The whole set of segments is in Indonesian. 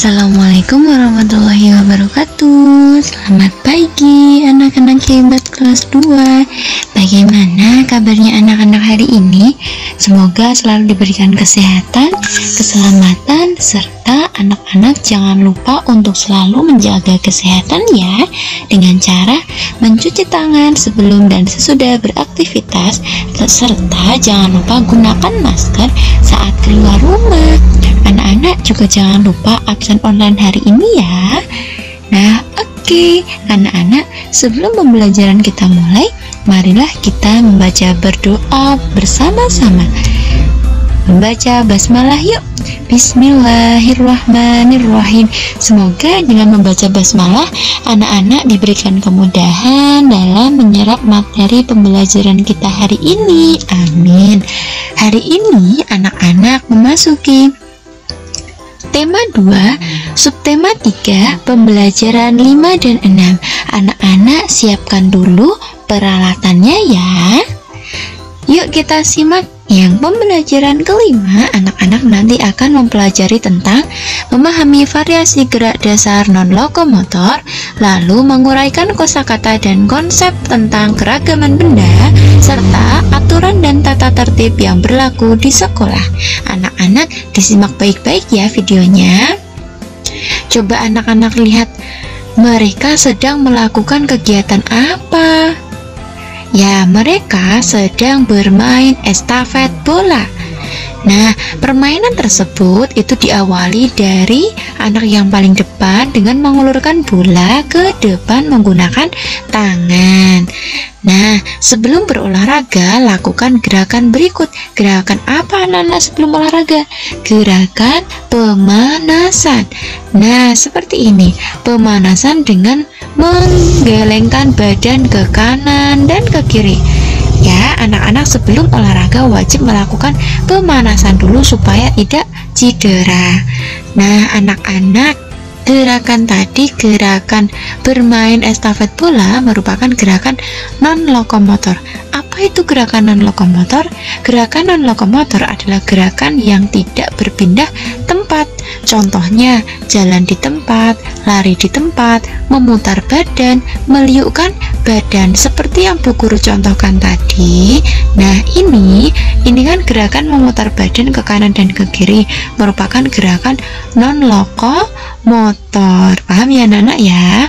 Assalamualaikum warahmatullahi wabarakatuh. Selamat pagi anak-anak hebat kelas 2. Bagaimana kabarnya anak-anak hari ini? Semoga selalu diberikan kesehatan, keselamatan, serta anak-anak jangan lupa untuk selalu menjaga kesehatan ya, dengan cara mencuci tangan sebelum dan sesudah beraktivitas, serta jangan lupa gunakan masker saat keluar rumah. Anak-anak juga jangan lupa absen online hari ini ya. Nah, oke, anak-anak, sebelum pembelajaran kita mulai, marilah kita membaca berdoa bersama-sama. Membaca basmalah yuk. Bismillahirrahmanirrahim. Semoga dengan membaca basmalah, anak-anak diberikan kemudahan dalam menyerap materi pembelajaran kita hari ini. Amin. Hari ini anak-anak memasuki tema 2, subtema 3, pembelajaran 5 dan 6. Anak-anak siapkan dulu peralatannya ya. Yuk kita simak yang pembelajaran kelima. Anak-anak nanti akan mempelajari tentang memahami variasi gerak dasar non-lokomotor, lalu menguraikan kosakata dan konsep tentang keragaman benda, serta aturan dan tata tertib yang berlaku di sekolah. Anak-anak disimak baik-baik ya videonya. Coba anak-anak lihat, mereka sedang melakukan kegiatan apa? Ya, mereka sedang bermain estafet bola. Nah, permainan tersebut itu diawali dari anak yang paling depan dengan mengulurkan bola ke depan menggunakan tangan. Nah, sebelum berolahraga, lakukan gerakan berikut. Gerakan apa anak-anak sebelum olahraga? Gerakan pemanasan. Nah, seperti ini. Pemanasan dengan menggelengkan badan ke kanan dan ke kiri. Ya, anak-anak sebelum olahraga wajib melakukan pemanasan dulu supaya tidak cedera. Nah, anak-anak, gerakan tadi, gerakan bermain estafet bola merupakan gerakan non-lokomotor. Apa itu gerakan non-lokomotor? Gerakan non-lokomotor adalah gerakan yang tidak berpindah tempat. Contohnya, jalan di tempat, lari di tempat, memutar badan, meliukkan badan, seperti yang Bu Guru contohkan tadi. Nah, ini kan gerakan memutar badan ke kanan dan ke kiri, merupakan gerakan non-lokomotor. Paham ya anak-anak ya?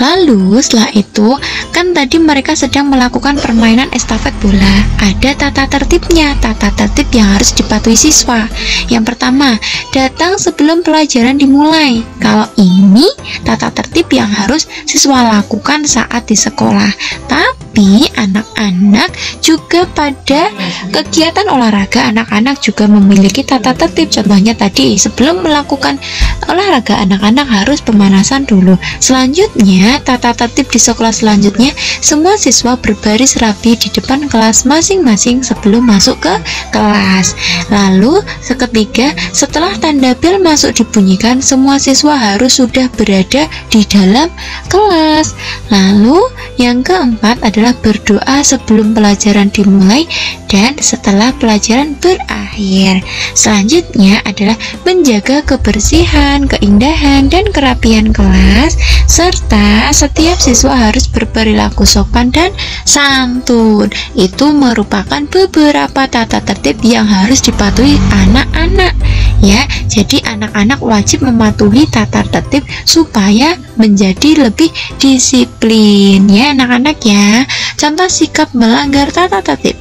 Lalu setelah itu kan tadi mereka sedang melakukan permainan estafet bola. Ada tata tertibnya, tata tertib yang harus dipatuhi siswa. Yang pertama, datang sebelum pelajaran dimulai. Kalau ini tata tertib yang harus siswa lakukan saat di sekolah. Tapi anak-anak juga pada kegiatan olahraga, anak-anak juga memiliki tata tertib. Contohnya tadi, sebelum melakukan olahraga, anak-anak harus pemanasan dulu. Selanjutnya, tata tertib di sekolah selanjutnya, semua siswa berbaris rapi di depan kelas masing-masing sebelum masuk ke kelas. Lalu, ketiga, setelah tanda bel masuk dibunyikan, semua siswa harus sudah berada di dalam kelas. Lalu, yang keempat adalah berdoa sebelum pelajaran dimulai dan setelah pelajaran berakhir. Selanjutnya adalah menjaga kebersihan, keindahan, dan kerapian kelas, serta setiap siswa harus berperilaku sopan dan santun. Itu merupakan beberapa tata tertib yang harus dipatuhi anak-anak ya. Jadi anak-anak wajib mematuhi tata tertib supaya menjadi lebih disiplin ya anak-anak ya. Contoh sikap melanggar tata tertib,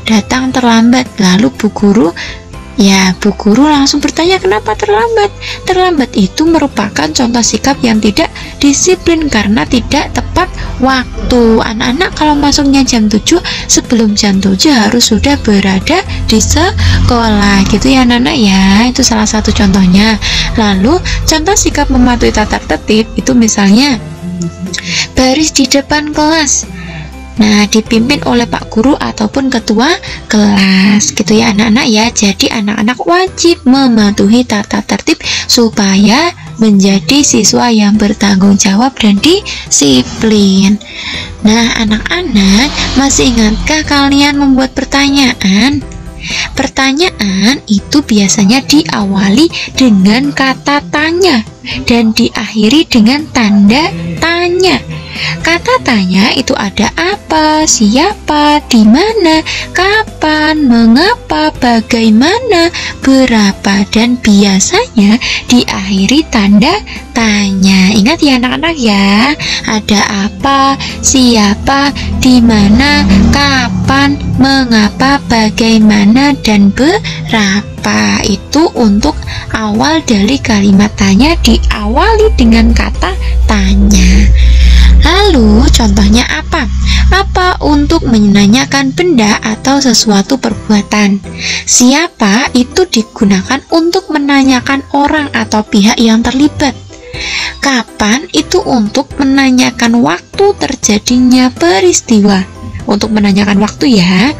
datang terlambat, lalu Bu Guru langsung bertanya kenapa terlambat. Terlambat itu merupakan contoh sikap yang tidak disiplin karena tidak tepat waktu. Anak-anak kalau masuknya jam 7, sebelum jam 7 harus sudah berada di sekolah gitu ya anak-anak ya. Itu salah satu contohnya. Lalu contoh sikap mematuhi tata tertib itu misalnya baris di depan kelas. Nah, dipimpin oleh Pak Guru ataupun ketua kelas gitu ya anak-anak ya. Jadi anak-anak wajib mematuhi tata tertib supaya menjadi siswa yang bertanggung jawab dan disiplin. Nah, anak-anak, masih ingatkah kalian membuat pertanyaan? Pertanyaan itu biasanya diawali dengan kata tanya dan diakhiri dengan tanda tanya. Kata tanya itu ada apa, siapa, di mana, kapan, mengapa, bagaimana, berapa, dan biasanya diakhiri tanda tanya. Ingat ya anak-anak ya, ada apa, siapa, di mana, kapan, mengapa, bagaimana, dan berapa. Itu untuk awal dari kalimat tanya diawali dengan kata tanya. Lalu contohnya apa? Apa untuk menanyakan benda atau sesuatu perbuatan. Siapa itu digunakan untuk menanyakan orang atau pihak yang terlibat. Kapan itu untuk menanyakan waktu terjadinya peristiwa, untuk menanyakan waktu ya.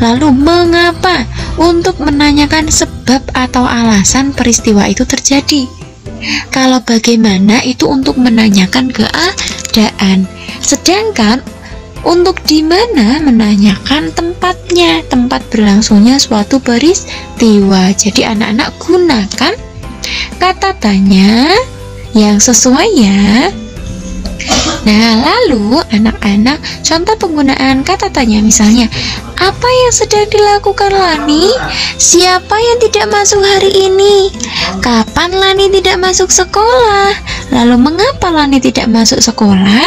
Lalu mengapa, untuk menanyakan sebab atau alasan peristiwa itu terjadi. Kalau bagaimana itu untuk menanyakan keadaan. Sedangkan untuk di mana menanyakan tempatnya, tempat berlangsungnya suatu peristiwa. Jadi anak-anak gunakan kata tanya yang sesuai ya. Nah, lalu anak-anak contoh penggunaan kata tanya, misalnya apa yang sedang dilakukan Lani? Siapa yang tidak masuk hari ini? Kapan Lani tidak masuk sekolah? Lalu mengapa Lani tidak masuk sekolah?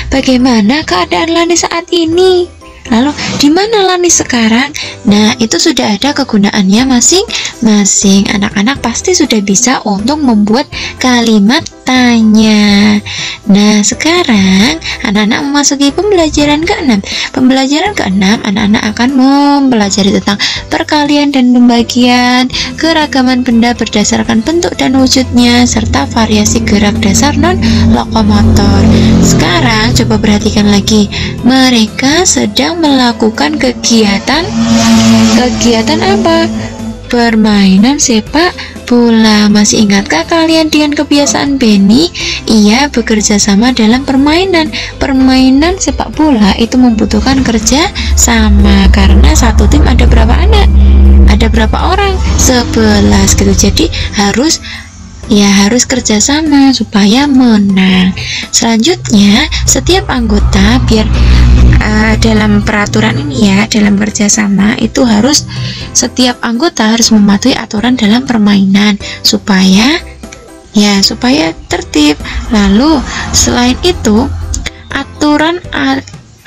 Bagaimana keadaan Lani saat ini? Lalu di mana Lani sekarang? Nah, itu sudah ada kegunaannya masing-masing. Anak-anak pasti sudah bisa untuk membuat kalimat tanya. Nah, sekarang anak-anak memasuki pembelajaran ke-6. Pembelajaran ke-6, anak-anak akan mempelajari tentang perkalian dan pembagian, keragaman benda berdasarkan bentuk dan wujudnya, serta variasi gerak dasar non-lokomotor. Sekarang coba perhatikan lagi. Mereka sedang melakukan kegiatan apa? Permainan sepak bola. Masih ingatkah kalian dengan kebiasaan Benny? Ia bekerja sama dalam permainan sepak bola itu membutuhkan kerja sama, karena satu tim ada berapa anak? Ada berapa orang? 11 gitu. Jadi harus kerjasama supaya menang. Selanjutnya, setiap anggota biar dalam peraturan ini ya, dalam kerjasama itu harus setiap anggota harus mematuhi aturan dalam permainan supaya tertib. Lalu selain itu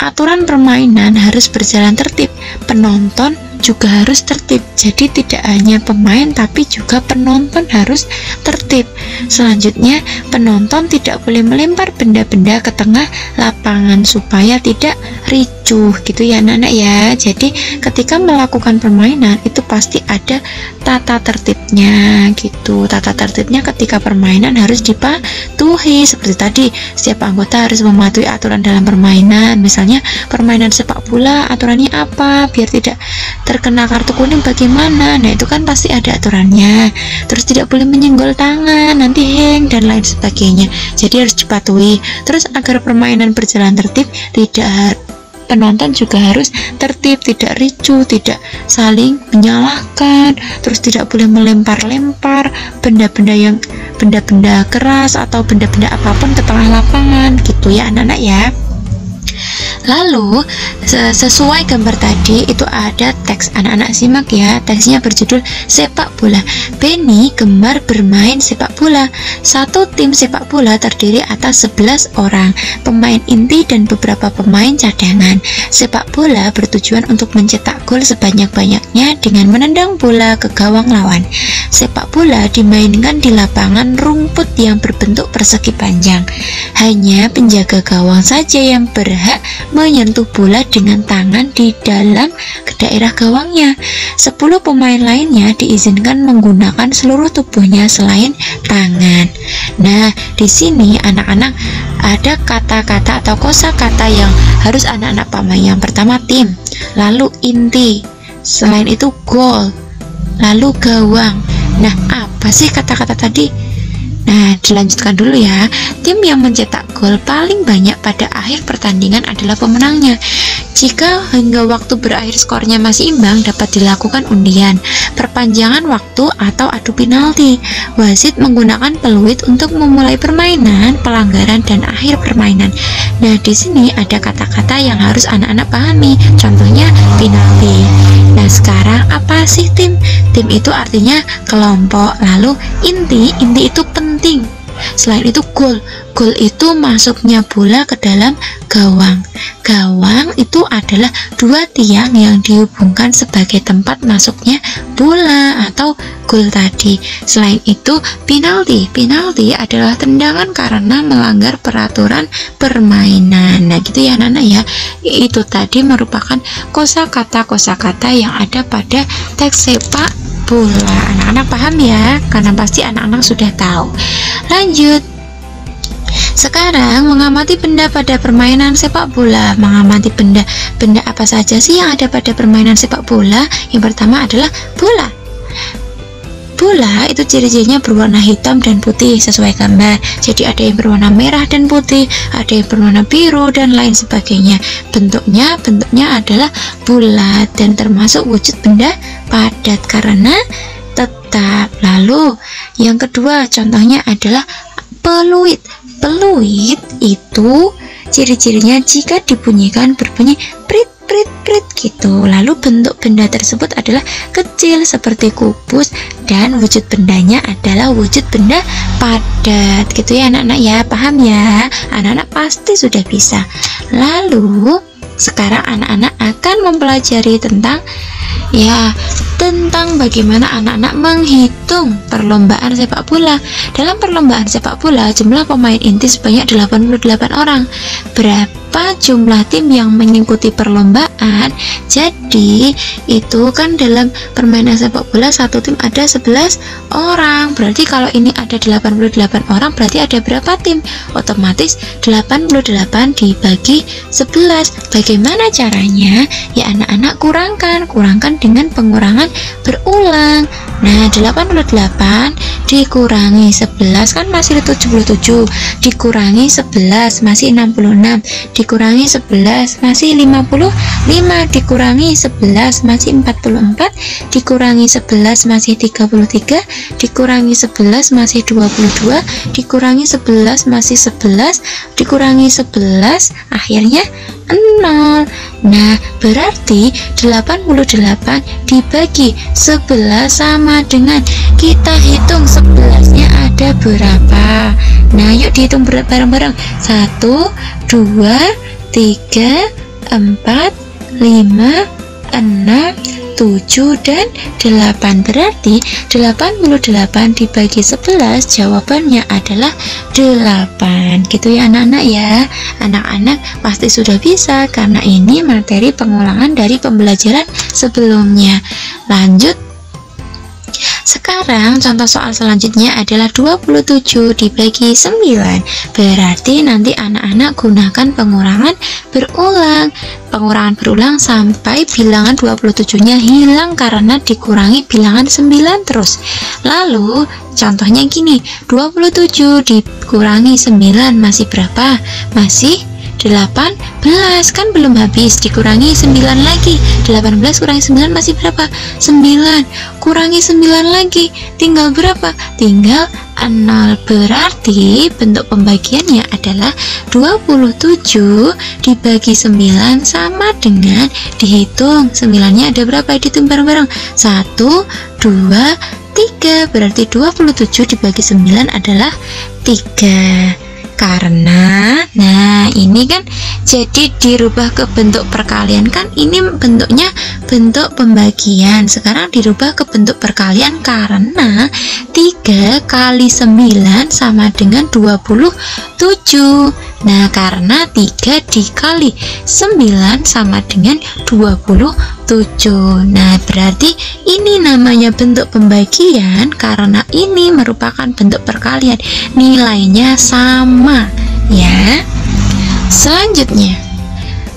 aturan permainan harus berjalan tertib. Penonton juga harus tertib. Jadi tidak hanya pemain tapi juga penonton harus tertib. Selanjutnya, penonton tidak boleh melempar benda-benda ke tengah lapangan supaya tidak ricuh gitu ya anak-anak ya. Jadi ketika melakukan permainan itu pasti ada tata tertibnya gitu. Tata tertibnya ketika permainan harus dipatuhi. Seperti tadi, setiap anggota harus mematuhi aturan dalam permainan. Misalnya permainan sepak bola, aturannya apa biar tidak terkena kartu kuning bagaimana. Nah, itu kan pasti ada aturannya. Terus tidak boleh menyenggol tangan, nanti hang dan lain sebagainya. Jadi harus dipatuhi. Terus agar permainan berjalan tertib, penonton juga harus tertib, tidak ricuh, tidak saling menyalahkan. Terus tidak boleh melempar-lempar benda-benda keras atau benda-benda apapun ke tengah lapangan gitu ya anak-anak ya. Lalu sesuai gambar tadi itu ada teks, anak-anak simak ya. Teksnya berjudul sepak bola. Benny gemar bermain sepak bola. Satu tim sepak bola terdiri atas 11 orang, pemain inti dan beberapa pemain cadangan. Sepak bola bertujuan untuk mencetak gol sebanyak-banyaknya dengan menendang bola ke gawang lawan. Sepak bola dimainkan di lapangan rumput yang berbentuk persegi panjang. Hanya penjaga gawang saja yang berhak menyentuh bola dengan tangan di dalam ke daerah gawangnya. 10 pemain lainnya diizinkan menggunakan seluruh tubuhnya selain tangan. Nah, di sini anak-anak ada kata-kata atau kosakata yang harus anak-anak pahami. Yang pertama tim, lalu inti, selain itu gol, lalu gawang. Nah, apa sih kata-kata tadi? Nah, dilanjutkan dulu ya. Tim yang mencetak gol paling banyak pada akhir pertandingan adalah pemenangnya. Jika hingga waktu berakhir skornya masih imbang, dapat dilakukan undian, perpanjangan waktu, atau adu penalti. Wasit menggunakan peluit untuk memulai permainan, pelanggaran, dan akhir permainan. Nah, di sini ada kata-kata yang harus anak-anak pahami. Contohnya penalti. Nah, sekarang apa sih tim? Tim itu artinya kelompok. Lalu inti itu penting. Selain itu gol itu masuknya bola ke dalam gawang. Gawang itu adalah dua tiang yang dihubungkan sebagai tempat masuknya bola atau gol tadi. Selain itu penalti adalah tendangan karena melanggar peraturan permainan. Nah gitu ya anak-anak ya, itu tadi merupakan kosakata yang ada pada teks sepak bola. Anak-anak paham ya, karena pasti anak-anak sudah tahu. Lanjut, sekarang mengamati benda pada permainan sepak bola. Mengamati benda apa saja sih yang ada pada permainan sepak bola? Yang pertama adalah bola. Bola itu ciri-cirinya berwarna hitam dan putih sesuai gambar. Jadi ada yang berwarna merah dan putih, ada yang berwarna biru dan lain sebagainya. Bentuknya adalah bulat dan termasuk wujud benda padat karena tetap. Lalu yang kedua contohnya adalah peluit. Peluit itu ciri-cirinya jika dibunyikan berbunyi prit prit prit gitu. Lalu bentuk benda tersebut adalah kecil seperti kubus dan wujud bendanya adalah wujud benda padat gitu ya anak-anak ya. Paham ya? Anak-anak pasti sudah bisa. Lalu sekarang anak-anak akan mempelajari tentang bagaimana anak-anak menghitung perlombaan sepak bola. Dalam perlombaan sepak bola, jumlah pemain inti sebanyak 88 orang. Berapa jumlah tim yang mengikuti perlombaan? Jadi, itu kan dalam permainan sepak bola satu tim ada 11 orang. Berarti kalau ini ada 88 orang, berarti ada berapa tim? Otomatis 88 dibagi 11. Bagaimana caranya? Ya anak-anak kurangkan dengan pengurangan berulang. Nah, 88 dikurangi 11 kan masih 77, dikurangi 11 masih 66, dikurangi 11 masih 55, dikurangi 11 masih 44, dikurangi 11 masih 33, dikurangi 11 masih 22, dikurangi 11 masih 11, dikurangi 11 akhirnya 0. Nah, berarti 88 dibagi 11 sama dengan, kita hitung 11-nya ada berapa. Nah, yuk dihitung bareng-bareng. 1, 2, 3, 4, 5, 6, 7, dan 8. Berarti 88 dibagi 11 jawabannya adalah 8 gitu ya anak-anak ya. Anak-anak pasti sudah bisa karena ini materi pengulangan dari pembelajaran sebelumnya. Lanjut, sekarang contoh soal selanjutnya adalah 27 dibagi 9. Berarti nanti anak-anak gunakan pengurangan berulang sampai bilangan 27-nya hilang karena dikurangi bilangan 9 terus. Lalu contohnya gini, 27 dikurangi 9 masih berapa? Masih 18, kan belum habis, dikurangi 9 lagi, 18 kurangi 9 masih berapa? 9, kurangi 9 lagi, tinggal berapa? Tinggal 0. Berarti bentuk pembagiannya adalah 27 dibagi 9 sama dengan, dihitung 9-nya ada berapa? Dihitung bareng-bareng, 1, 2, 3. Berarti 27 dibagi 9 adalah 3. Karena nah ini kan jadi dirubah ke bentuk perkalian, kan ini bentuknya bentuk pembagian, sekarang dirubah ke bentuk perkalian karena 3 kali 9 sama dengan 27. Nah, karena 3 dikali 9 sama dengan 27. Nah, berarti ini namanya bentuk pembagian karena ini merupakan bentuk perkalian, nilainya sama ya. Selanjutnya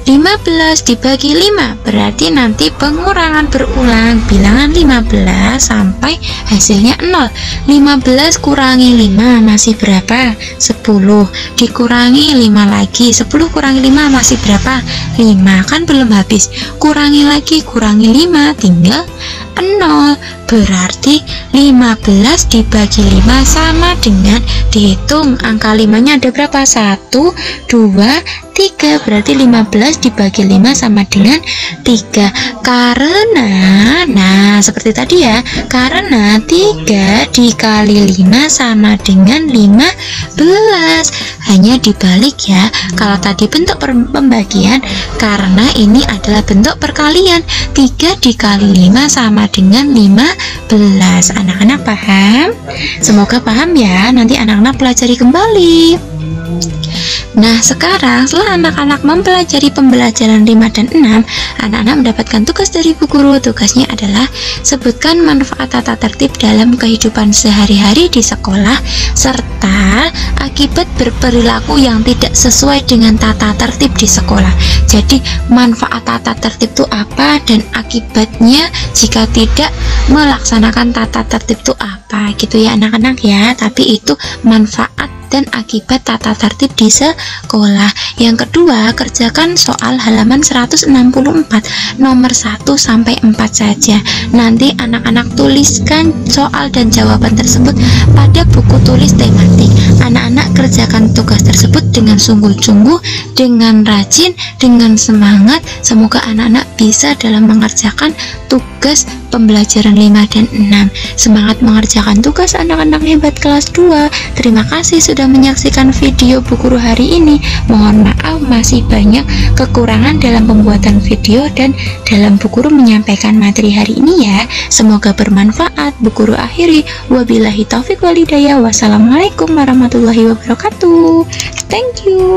15 dibagi 5 berarti nanti pengurangan berulang bilangan 15 sampai hasilnya 0. 15 kurangi 5 masih berapa? 10. Dikurangi 5 lagi, 10 kurangi 5 masih berapa? 5. Kan belum habis. Kurangi lagi, kurangi 5 tinggal 0. Berarti 15 dibagi 5 sama dengan, dihitung angka 5 nya ada berapa? 1, 2, 3. Berarti 15 dibagi 5 sama dengan 3. Karena, nah seperti tadi ya, karena 3 dikali 5 sama dengan 15. Hanya dibalik ya. Kalau tadi bentuk pembagian, karena ini adalah bentuk perkalian. 3 dikali 5 sama dengan 15. Anak-anak paham? Semoga paham ya. Nanti anak-anak pelajari kembali. Nah, sekarang setelah anak-anak mempelajari pembelajaran 5 dan 6, anak-anak mendapatkan tugas dari Bu Guru. Tugasnya adalah sebutkan manfaat tata tertib dalam kehidupan sehari-hari di sekolah serta akibat berperilaku yang tidak sesuai dengan tata tertib di sekolah. Jadi, manfaat tata tertib itu apa dan akibatnya jika tidak melaksanakan tata tertib itu apa gitu ya anak-anak ya. Tapi itu manfaat dan akibat tata tertib di sekolah. Yang kedua, kerjakan soal halaman 164 nomor 1 sampai 4 saja. Nanti anak-anak tuliskan soal dan jawaban tersebut pada buku tulis tematik. Anak-anak kerjakan tugas tersebut dengan sungguh-sungguh, dengan rajin, dengan semangat. Semoga anak-anak bisa dalam mengerjakan tugas pembelajaran 5 dan 6. Semangat mengerjakan tugas anak-anak hebat kelas 2. Terima kasih sudah menyaksikan video Bu Guru hari ini. Mohon maaf masih banyak kekurangan dalam pembuatan video dan dalam Bu Guru menyampaikan materi hari ini ya. Semoga bermanfaat. Bu Guru akhiri. Wabillahi taufiq walhidayah. Wassalamualaikum warahmatullahi wabarakatuh. Thank you.